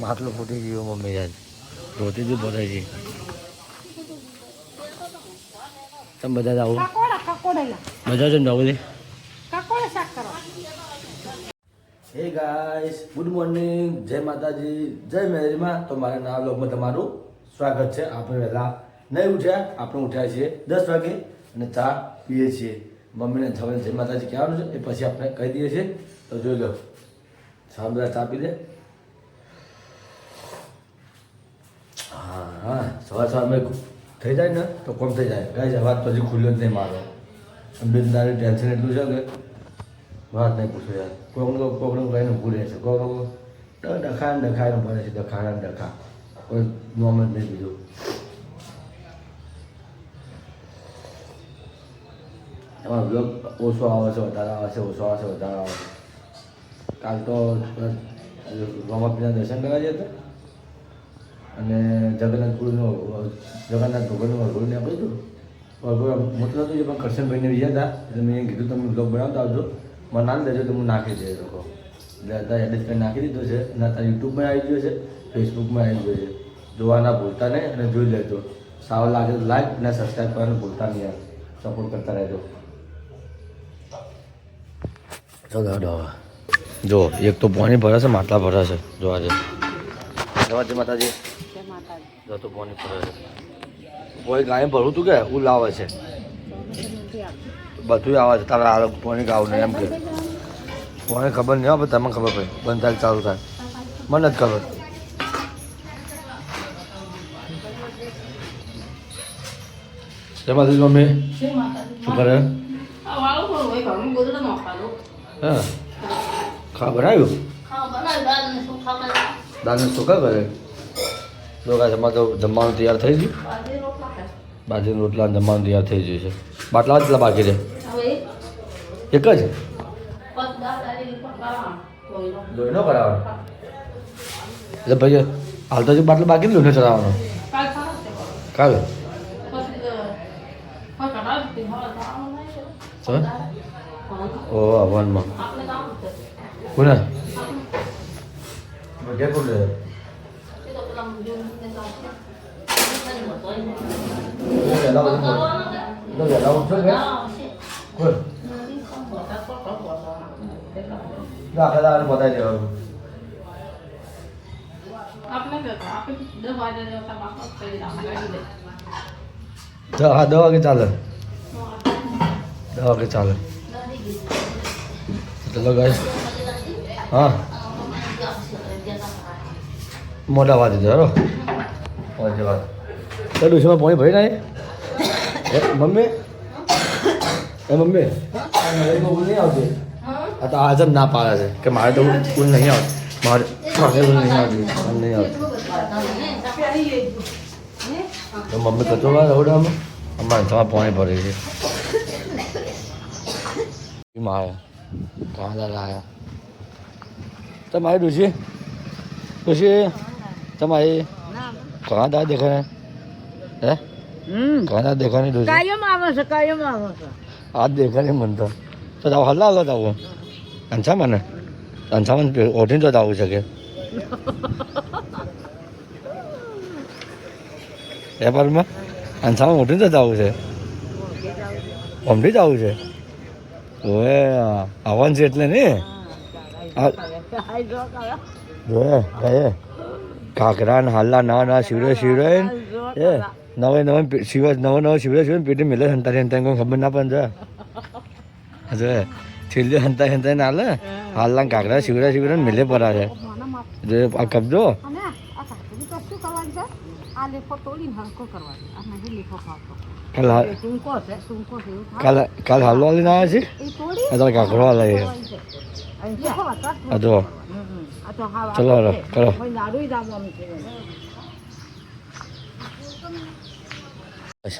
માટલું ફૂટી ગયું મમ્મી યાર ધોતી જ ભરાય છે તમે બધા આવું બધા છે ને જવું હે ગાઈસ ગુડ મોર્નિંગ જય માતાજી જય મેરીમાં તો મારા નવા વ્લોગમાં તમારું સ્વાગત છે આપણે વહેલા નહીં ઉઠ્યા આપણે ઉઠ્યા છીએ 10 વાગે અને ચા પીએ છીએ મમ્મીને જવાની જય માતાજી કહેવાનું છે એ પછી આપણે કહી દઈએ છીએ તો જોઈ લો સા બધા ચા પી દે હા સવાર સવારમાં થઈ જાય ને તો કોમ થઈ જાય ગાઈસ વાત પછી ખુલ્યો જ નહીં મારો અંબેદારી ટેન્શન એટલું છે કે વાત નહીં પૂછો યાર કોકનું કહીને ઊભું રહે છે કોક ડખાને ભરે છે ડખા કોઈ નોમ જ નહીં બીજું એમાં બ્લોગ ઓછો આવે છે વધારે આવે છે ઓછો આવે છે વધારે આવે છે કાલ તો રમાપીના દર્શન કરવા જઈએ હતા અને જગન્નાથ ભગવાનનું વરઘોડું આપ્યું હતું વરઘોડું મોટું હતું એ પણ કરશનભાઈને ગયા હતા એટલે મેં કીધું તમે બ્લોગ બનાવતા આવજો મને નામ દેજો તો હું નાખી દે લોકો એટલે અત્યારે એડિટ કરી નાખી દીધો છે અને અત્યારે યુટ્યુબમાં આવી ગયો છે ફેસબુકમાં આવી ગયો છે જોવાના ભૂલતા નહીં અને જોઈ લેજો સારું લાગે તો લાઈક અને સબસ્ક્રાઈબ કરવાનું ભૂલતા નહીં યાર સપોર્ટ કરતા રહેજો ચલો જો એક તો પાણી ભરે છે માટલા ભરે છે જોવા છે જય માતાજી જો તો પાણી ભરે છે કોઈ ગાય ભરું તું કે હું લાવે છે બધું આવે છે તારા આ પાણી ગાવું નહીં એમ કે કોને ખબર નહીં આવે તમને ખબર પડે બંધ થાય ચાલુ થાય મને જ ખબર જય માતાજી મમ્મી શું કરે હા ખબર આવ્યું દાદા શું કા કરે લોકો જમા તો જમવાનું તૈયાર થઈ ગયું બાજરીના રોટલા જમવાનું તૈયાર થઈ ગયું છે બાટલા કેટલા બાકી છે એક જ લોહી નો કરાવવાનો એટલે ભાઈ હાલ તો બાટલો બાકી લોહી ચડાવવાનો કાલે ઓ હવનમાં કોને મજા કોણ લે બતાવી દેવાનું હા 10 વાગે ચાલે 10 વાગે ચાલે ચલો ગાઈસ હા મોટા વાત છે હરો વાત તો ડુસમાં પાણી ભરી નાખે મમ્મી મમ્મી ઊન નહીં આવતી આ તો આજ જ ના પાડે છે કે મારે તો ઊન નહીં આવતી મારે ઊન નહીં આવતી નહીં આવતી તો મમ્મી કચો વાર રવડામાં અમારે તમારે પાણી ભરી છે મારે કાંદા લાયા તમારી ડુસી તમારી કાંદા દેખાય હે કાંદા દેખાય ડુસી કાયમ આવે છે આ દેખાય મન તો તાવ હલ્લા હલ્લા તાવ અંછામાં ઓઢીને તો આવું છે કે વેપારમાં અંછામાં ઓઢીને તો આવું છે ઓમથી જ આવું છે ઓએ આવવાનું છે એટલે ને જોયે કહીએ કાકરા ને હાલલા નવા શિવરે એ નવે શિવરે પેટી મેલે હંતા કોઈ ખબર ના પણ જોયે છેલ્લે હંતા ને હાલે હાલના કાકરા શિવરે મેલે પરા છે જો આ કબજો કાલ હાલો લઈને આવે છે અત્યારે કાકરો હાલે જો ચલો કરો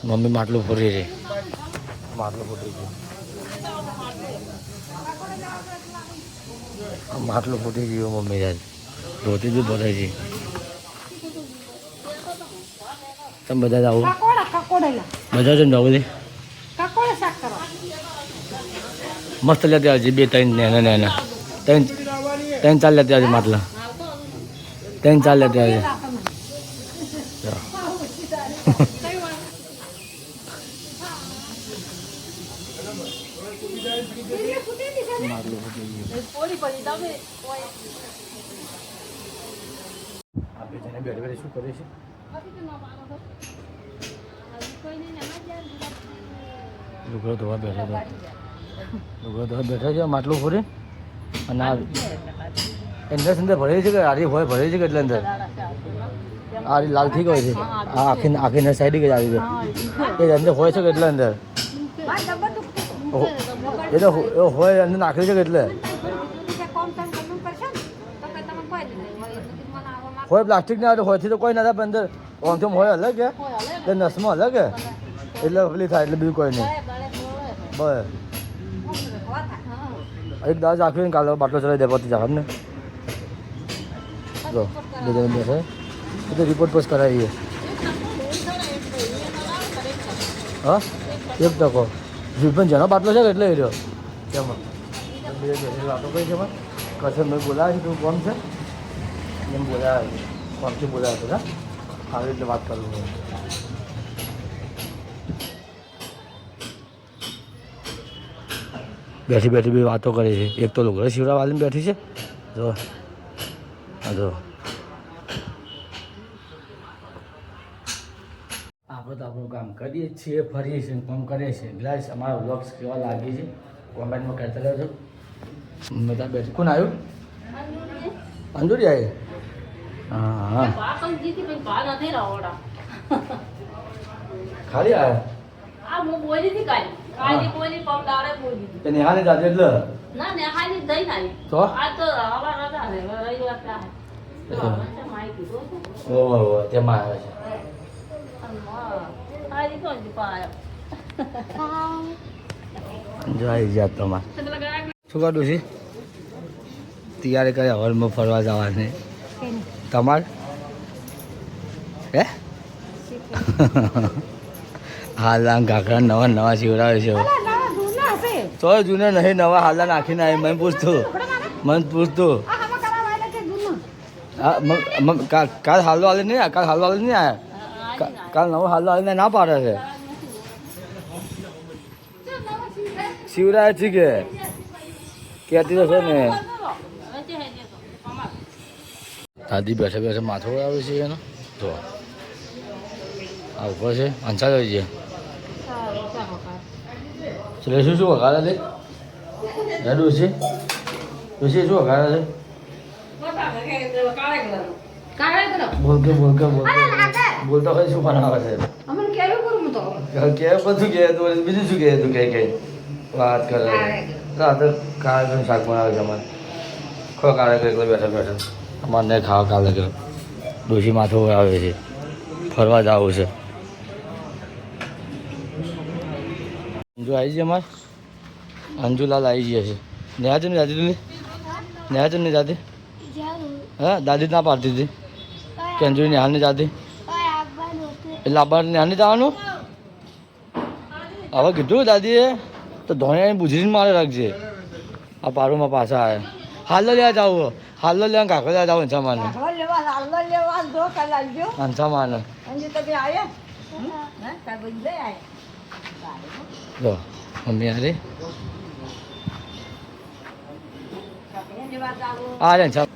મમ્મી માટલું ફરી છે માટલું ફૂટી ગયું માટલું ફૂટી ગયું મમ્મી યાર ધોતી જ ભરાય છે તમે બધા આવું બધા છે ને જવું મસ્ત લેતી આવજે 2-3 નાના ત્રણ ચાર લેતી આવજે માટલા 3-4 લેટર છે. આપણે જેને બેઠે બેઠે શું કરીએ છીએ? લુગડો ધોવા બેઠા છે માટલું ફોરી અને અંદર ભરે છે કે આરી હોય ભરે છે કે એટલે અંદર આરી લાલ થઈ ગઈ છે. આ આખી સાઈડ ગઈ આવી ગઈ એ અંદર હોય છે કે એટલે અંદર એ તો હોય અંદર નાખેલી છે કે એટલે હોય પ્લાસ્ટિક ના હોયથી તો કોઈ ના થાય અંદર ઓમથમ હોય અલગ કે એટલે નસમાં અલગ કે એટલે પેલી થાય એટલે બીજું કોઈ નહીં. બસ એક દાસ આખી કાલે બાટલો ચલાવી દે પતી જાય ને જો બીજા બેસે એ તો રિપોર્ટ પોસ્ટ કરાવીએ. હા 1% જીવન જેનો બાટલો છે કે એટલે એ રહ્યો તેમાં વાતો કરી છે એમાં કસર મેં બોલાવે છે તું કોણ છે એમ બોલાવે કોણથી બોલાવે છે આવી રીતે વાત કરું છું. બેઠી બેઠી બી વાતો કરે છે. એક તો લુગડા શિવરા વાલીને બેઠી છે જો જો આપણે તો આપણું કામ કરીએ છીએ ફરીએ છીએ કામ કરીએ છીએ. ગ્લાસ અમારા વ્લોગ્સ કેવા લાગે છે કોમેન્ટમાં કહેતા રહેજો. મેં ત્યાં બેઠી કોણ આવ્યું? અંજુરી આવી. હા હા ખાલી આવ્યા નેહાની દાદી એટલે તો તેમાં આવે છે. જો આવી જાત તમારે શું કાઢું છે તૈયારી કરે હોલમાં ફરવા જવાની તમારે હે હાલા ઘાઘરા નવા નવા શિવડાવે છે તો જૂના નહીં નવા હાલા નાખીને આવી મને પૂછતું હા કાલ હાલો હાલે નહીં કાલ હાલો હાલે નહીં આવ્યા કાલ નવો હાલો હાલીને ના પાડે છે શિવરાય છે કે કહેતી તો છે ને દાદી બેઠે બેઠે માથું આવે છે એનો તો આ ઉપર છે અંછા જોઈ છે એટલે શું વઘારે છે ડોસી શું વઘારે છે બોલતો કઈ શું બનાવે છે કેવું બધું કે બીજું શું કહે તું કઈ વાત કરે રાતે કાળા શાક બનાવે છે અમારે ખો કાળા એટલે બેઠા બેઠા અમારે નહીં ખાવા કાલે કે ડોસી માથું આવે છે ફરવા જવું છે. અંજુ આવી છે અમારે અંજુલાલ આવી ગયા છે. નેહા છે ને દાદી તું નેહા છે ને દાદી હા દાદી ના પાડતી હતી કે અંજુ નેહા ને દાદી એટલે આબાર નેહા ને જવાનું હવે કીધું દાદીએ તો ધોળિયાની બુજરીને મારે રાખજે આ પારુમાં પાછા આવે હાલ લેવા જાવ હાલ લેવા કાકો લેવા જાવ અંછામાને અંછામાને જો મમ્મી અરે આ રે અંછા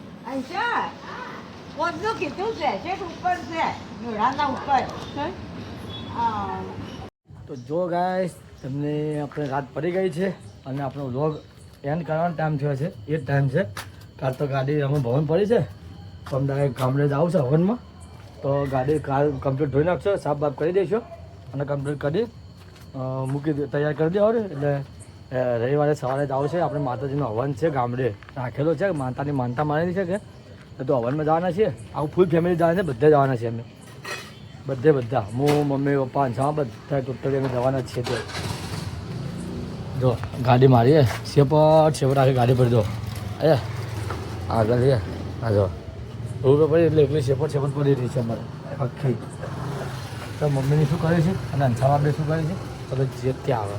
તો જો ગાઈસ તમને આપણે રાત પડી ગઈ છે અને આપણો વ્લોગ એન્ડ કરવાનો ટાઈમ થયો છે એ જ ટાઈમ છે. કાલ તો ગાડી અમે ભવન પડી છે તો અમને ગામડે જ આવશે હવનમાં તો ગાડી કાલ કમ્પ્લીટ ધોઈ નાખશો સાફ બાફ કરી દઈશો અને કમ્પ્લીટ કરી મૂકી તૈયાર કરી દેવા એટલે રવિવારે સવારે જ આવશે. આપણે માતાજીનો હવન છે ગામડે રાખેલો છે માતાની માનતા માનેલી છે કે તો હવનમાં જવાના છીએ આવું ફૂલ ફેમિલી જવાના છે બધે જવાના છીએ અમે બધા હું મમ્મી પપ્પા અંછા બધા ટોટલી અમે જવાના જ છીએ. તો જો ગાડી મારીએ સેપટ રાખી ગાડી પર જો અરે આગળ છે હા જો રોડ પડી એટલે એકલી સેપટ પડી રહી છે અમારે આખી. તો મમ્મીની શું કરે છે અને અંછામાં આપણે શું કરે છે તો જે ત્યાં આવે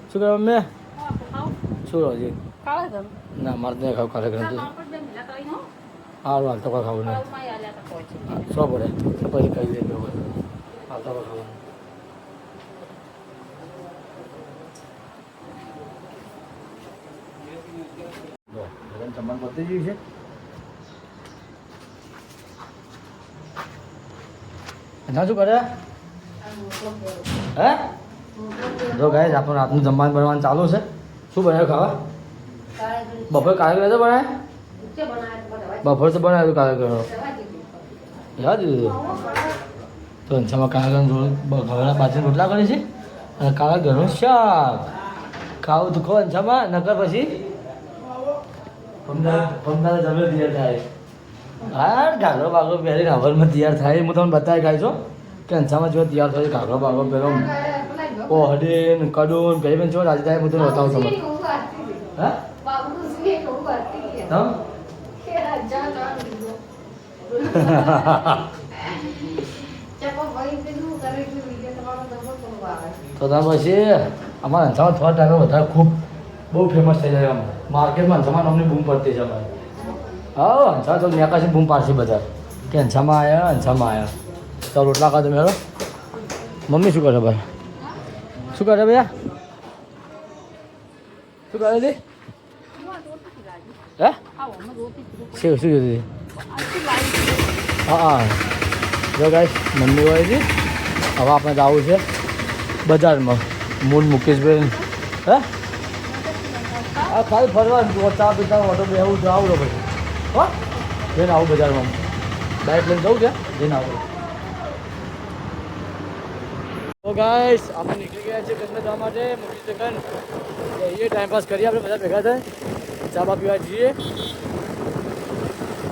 શું કરો મમ્મી શું રહો છે ના મારે તો ખાવ કાર્યક્રમ સારું હાલ તો કોઈ ખાવું નહીં સો પડે પછી કહી દે હાલ તો કોઈ ખાવું જમવાનું પતી ગયું છે ના શું કરે હે જો ગાય આપણું રાતનું જમવાનું બનાવવાનું ચાલુ છે શું બનાવ્યું ખાવા બપોર કારેગર તો બનાવે બપોર તો બનાવ્યું કારેગર યાદ દીધું તો અંશામાં કારેગર ઘરના પાછળ રોટલા કરે છે અને કારેગરનું શાક ખાવું તો ખો અંશામાં નકર પછી પમદાર જમે તૈયાર થાય હા ઘાઘરો બાઘરો પહેરીને હવરમાં તૈયાર થાય હું તમને બતાવી ખાઈ છો કે અંશામાં જો તૈયાર થાય ઘાઘરો બાઘરો પહેરો ઓ હડીન કડુન પહેરી પણ જો રાજી થાય હું તમને બતાવું તમને હા તો તમે પછી અમારા અંશામાં થોડા ટાઈમે વધારે ખૂબ બહુ ફેમસ થઈ જાય આમ માર્કેટમાં અંશામાં અમને બૂમ પડતી છે અમારે હા અંશા તો નેકાશી બૂમ પાડશે બધા કે અંશામાં આવ્યા તો રોટલા ખાધો મેળો મમ્મી શું કરે ભાઈ શું કરે ભૈયા શું કરે હતી હે શું જોતી હા જો ગાઈસ મમ્મી હોય છે હવે આપણે જવું છે બજારમાં મૂળ મુકેશભાઈ હે હા ખાલી ફરવા ચા પીતા ઓટો બે એવું આવું પછી હો જઈને આવું બજારમાં બાઇક લઈને જવું છે જઈને આવું તો ગાઈસ આપણે નીકળી ગયા છીએ ઘરમાં જવા માટે મૂકી સેકન્ડ એ ટાઈમ પાસ કરીએ આપણે બધા ભેગા થાય ચા બા પીવા જઈએ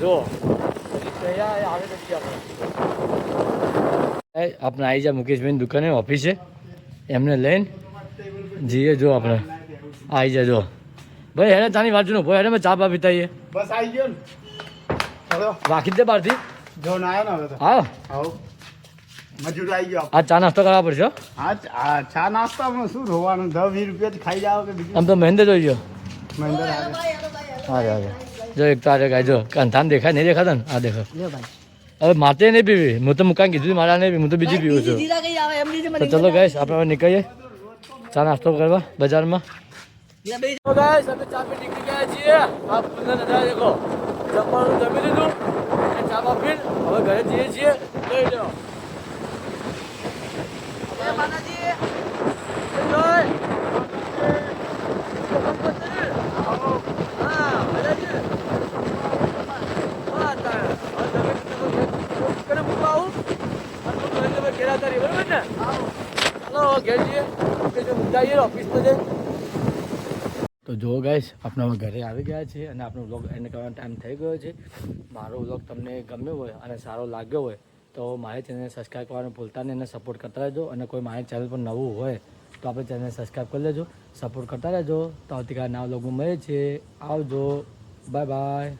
જો આવે તો જઈએ આપણે આવી જાય મુકેશભાઈની દુકાને ઓફિસે એમને લઈને જઈએ જો આપણે આવી જાય જો ભાઈ હેડે ચાની વાત જોનો ભાઈ હેડે મેં ચા બા પીતાઈએ બસ આવી ગયો ને રાખી દે બહારથી જો ના આવ્યો ને હવે તો હા મજૂર આવી ગયો આ ચા નાસ્તો કરવા પડશે હા ચા નાસ્તામાં શું રોવાનું 10-20 રૂપિયા ખાઈ જાવ કે બીજું આમ તો મહેનત જોઈ ગયો મહેન્દ્ર હા જો એક તો આજે ગાય જો કંથાન દેખાય નહીં દેખાતા ને આ દેખો હવે માતે નહીં પીવી હું તો મુકાન કીધું મારા નહીં પી હું તો બીજી પીવું છું તો ચલો ગાઈસ આપણે હવે નીકળીએ ચા નાસ્તો કરવા બજારમાં તો ગાઈસ અમે ચા પી નીકળી ગયા છીએ આ ફૂલના નજારા દેખો જમવાનું જમી લીધું અને ચા પા પીને હવે ઘરે જઈએ છીએ લઈ લો તો જો ગાઈસ આપણે હવે ઘરે આવી ગયા છે અને આપણો વ્લોગ એન્ડ કરવાનો ટાઈમ થઈ ગયો છે મારો વ્લોગ તમને ગમ્યો હોય અને સારો લાગ્યો હોય તો મારી ચેનલને સબસ્ક્રાઈબ કરવાનું ભૂલતા નહીં અને સપોર્ટ કરતા રહેજો અને કોઈ મારી ચેનલ પર નવું હોય તો આપણે ચેનલને સબસ્ક્રાઈબ કરી લેજો સપોર્ટ કરતા રહેજો તો આવતીકાલે નવા વ્લોગમાં મળીએ છીએ આવજો બાય બાય